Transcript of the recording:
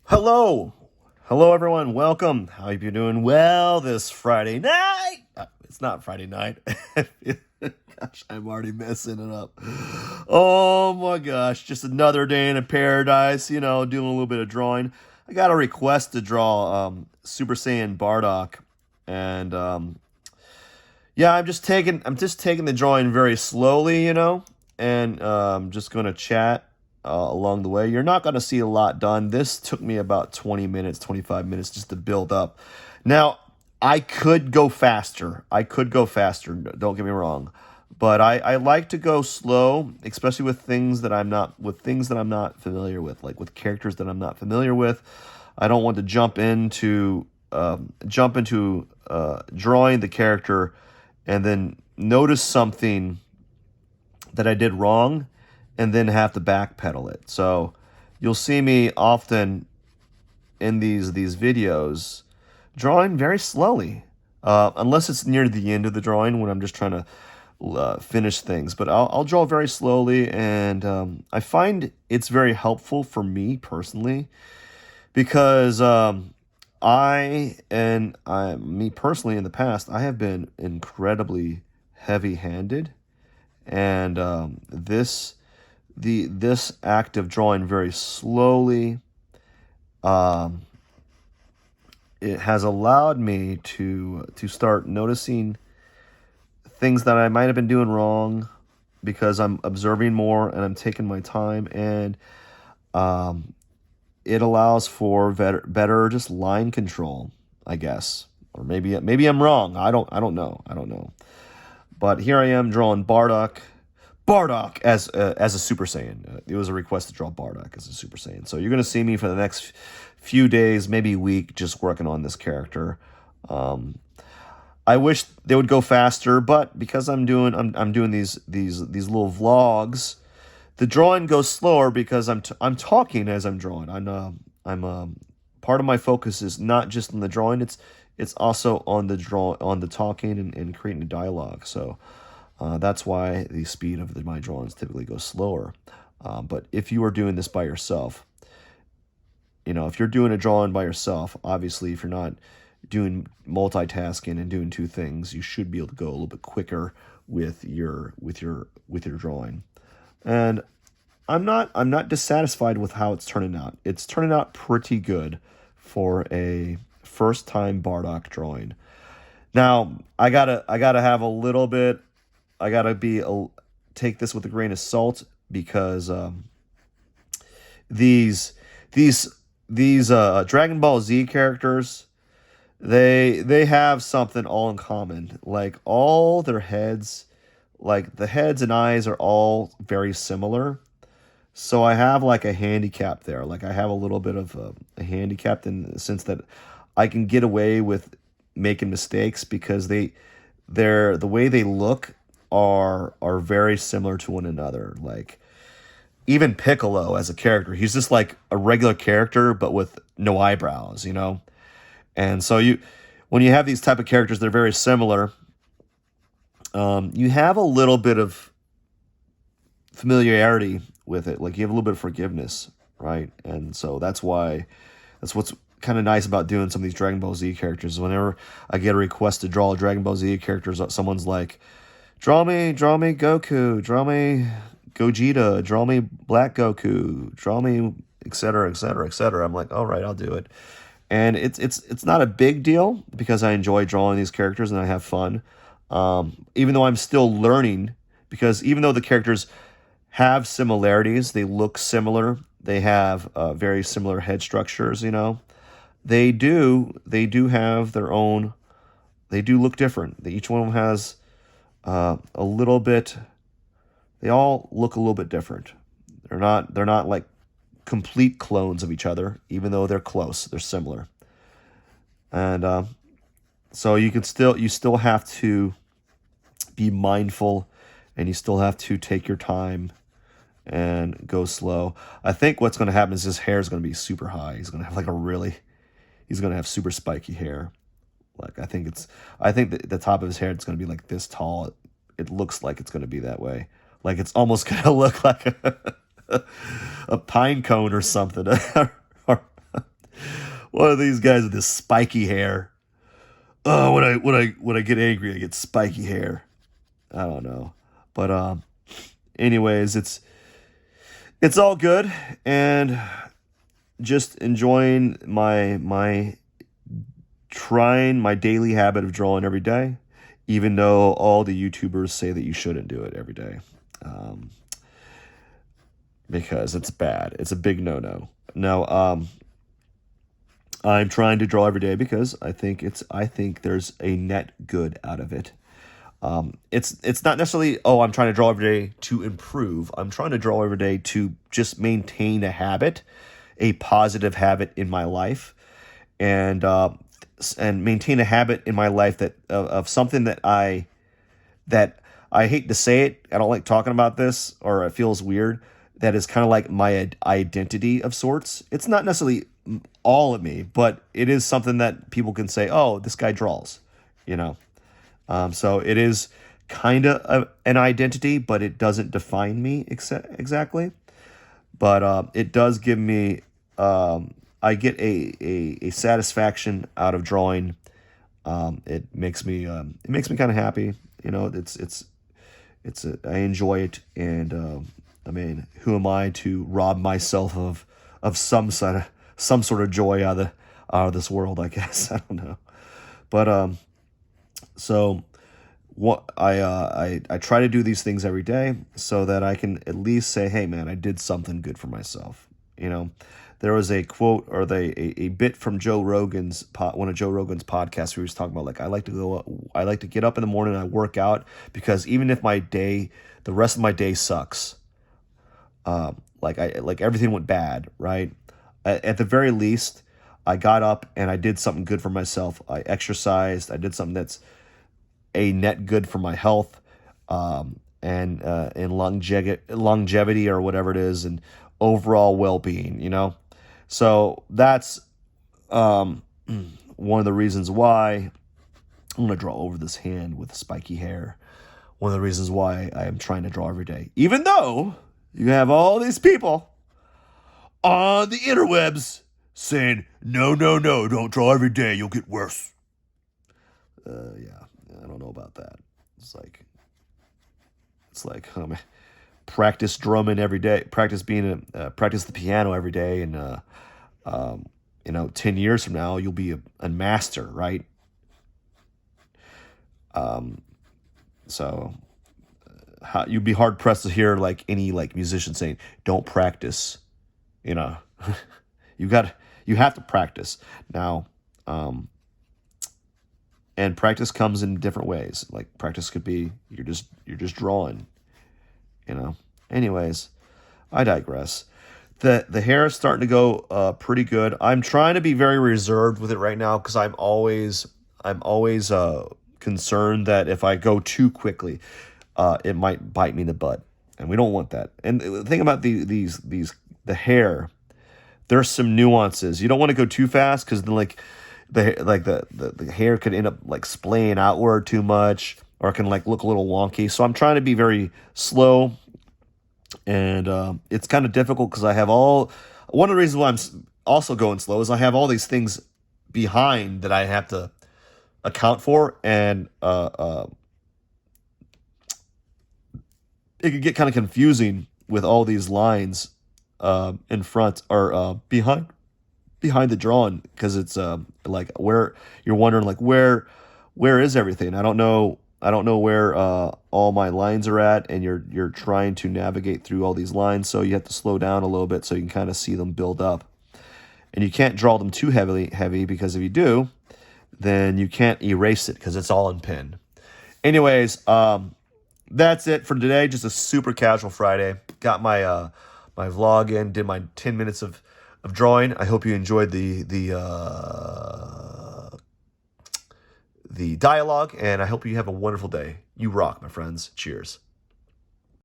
Hello. Hello, everyone. Welcome. How you doing? Well, this Friday night. It's not Friday night. Gosh, I'm already messing it up. Oh my gosh. Just another day in a paradise, doing a little bit of drawing. I got a request to draw Super Saiyan Bardock. And yeah, I'm just taking the drawing very slowly, and just gonna chat along the way. You're not gonna see a lot done. This took me about 20 minutes, 25 minutes just to build up. Now, I could go faster. I could go faster. Don't get me wrong, but I like to go slow, especially with things that I'm not familiar with, like with characters that I'm not familiar with. I don't want to jump into drawing the character and then notice something that I did wrong and then have to backpedal it. So you'll see me often in these videos drawing very slowly, unless it's near the end of the drawing when I'm just trying to finish things. But I'll draw very slowly, and I find it's very helpful for me personally because me personally in the past, I have been incredibly heavy-handed, and this act of drawing very slowly, um, it has allowed me to start noticing things that I might have been doing wrong because I'm observing more and I'm taking my time, and um, it allows for better just line control, I guess. Or maybe I'm wrong. I don't know. But here I am drawing Bardock as a Super Saiyan. It was a request to draw Bardock as a Super Saiyan. So you're gonna see me for the next few days, maybe week, just working on this character. Um, I wish they would go faster, but because I'm doing these little vlogs, the drawing goes slower because I'm talking as I'm drawing. I'm part of my focus is not just on the drawing; it's also on the talking and creating a dialogue. So that's why the speed of my drawings typically goes slower. But if you are doing this by yourself, if you're doing a drawing by yourself, obviously, if you're not doing multitasking and doing two things, you should be able to go a little bit quicker with your drawing. And I'm not dissatisfied with how it's turning out. It's turning out pretty good for a first time Bardock drawing. Now, I gotta have a little bit. I gotta take this with a grain of salt because these these these Dragon Ball Z characters, they have something all in common. Like all their heads, like the heads and eyes are all very similar. So I have like a handicap there. Like I have a little bit of a handicap in the sense that I can get away with making mistakes because the way they look are very similar to one another. Like even Piccolo as a character, he's just like a regular character but with no eyebrows. And so when you have these type of characters, they're very similar. You have a little bit of familiarity with it. Like you have a little bit of forgiveness, right? And so that's what's kind of nice about doing some of these Dragon Ball Z characters. Whenever I get a request to draw a Dragon Ball Z character, someone's like, draw me Goku, draw me Gogeta, draw me Black Goku, draw me etc. etc. etc. I'm like, all right, I'll do it. And it's not a big deal because I enjoy drawing these characters and I have fun. Even though I'm still learning, because even though the characters have similarities, they look similar, they have very similar head structures. They do have their own. They do look different. Each one of them has a little bit. They all look a little bit different. They're not like complete clones of each other, even though they're close. They're similar, and so you still have to be mindful, and you still have to take your time and go slow. I think what's going to happen is his hair is going to be super high. He's going to have super spiky hair. Like I think the top of his hair is going to be like this tall. It looks like it's going to be that way. Like it's almost going to look like a pine cone or something. One of these guys with this spiky hair. Oh, when I get angry, I get spiky hair. I don't know, but anyways, it's all good, and just enjoying my trying my daily habit of drawing every day, even though all the YouTubers say that you shouldn't do it every day, because it's bad. It's a big no-no. Now, I'm trying to draw every day because I think there's a net good out of it. It's not necessarily, oh, I'm trying to draw every day to improve. I'm trying to draw every day to just maintain a habit, a positive habit in my life, and maintain a habit in my life that of something that I hate to say it. I don't like talking about this, or it feels weird. That is kind of like my identity of sorts. It's not necessarily all of me, but it is something that people can say, oh, this guy draws, you know. So it is kind of an identity, but it doesn't define me exactly. But it does give me, I get a satisfaction out of drawing. It makes me kind of happy. You know, I enjoy it, and I mean, who am I to rob myself of some sort of joy out of this world? I guess I don't know, but so what I try to do these things every day so that I can at least say, hey man, I did something good for myself. You know, there was a quote or a bit from Joe Rogan's one of Joe Rogan's podcasts where he was talking about, like, I like to get up in the morning and I work out because even if the rest of my day sucks, like everything went bad, right? At the very least, I got up and I did something good for myself. I exercised. I did something that's a net good for my health, and longevity or whatever it is, and overall well-being. You know, so that's one of the reasons why I'm gonna draw over this hand with spiky hair. One of the reasons why I am trying to draw every day, even though you have all these people on the interwebs saying, no, don't draw every day, you'll get worse. Yeah, I don't know about that. It's like practice drumming every day, practice the piano every day, and 10 years from now, you'll be a master, right? So you'd be hard pressed to hear like any like musician saying, don't practice, you know. you have to practice now. And practice comes in different ways. Like practice could be you're just drawing, you know. Anyways, I digress. The hair is starting to go pretty good. I'm trying to be very reserved with it right now because I'm always concerned that if I go too quickly, it might bite me in the butt, and we don't want that. And the thing about the hair, there's some nuances. You don't want to go too fast because then the hair could end up like splaying outward too much, or it can like look a little wonky. So I'm trying to be very slow, and it's kind of difficult because I have one of the reasons why I'm also going slow is I have all these things behind that I have to account for, and it could get kind of confusing with all these lines in front or behind the drawing, because it's like where you're wondering like where is everything. I don't know where all my lines are at, and you're trying to navigate through all these lines, so you have to slow down a little bit so you can kind of see them build up, and you can't draw them too heavy because if you do, then you can't erase it because it's all in pen. Anyways, that's it for today. Just a super casual Friday. Got my my vlog in, did my 10 minutes of drawing. I hope you enjoyed the dialogue, and I hope you have a wonderful day. You rock, my friends. Cheers.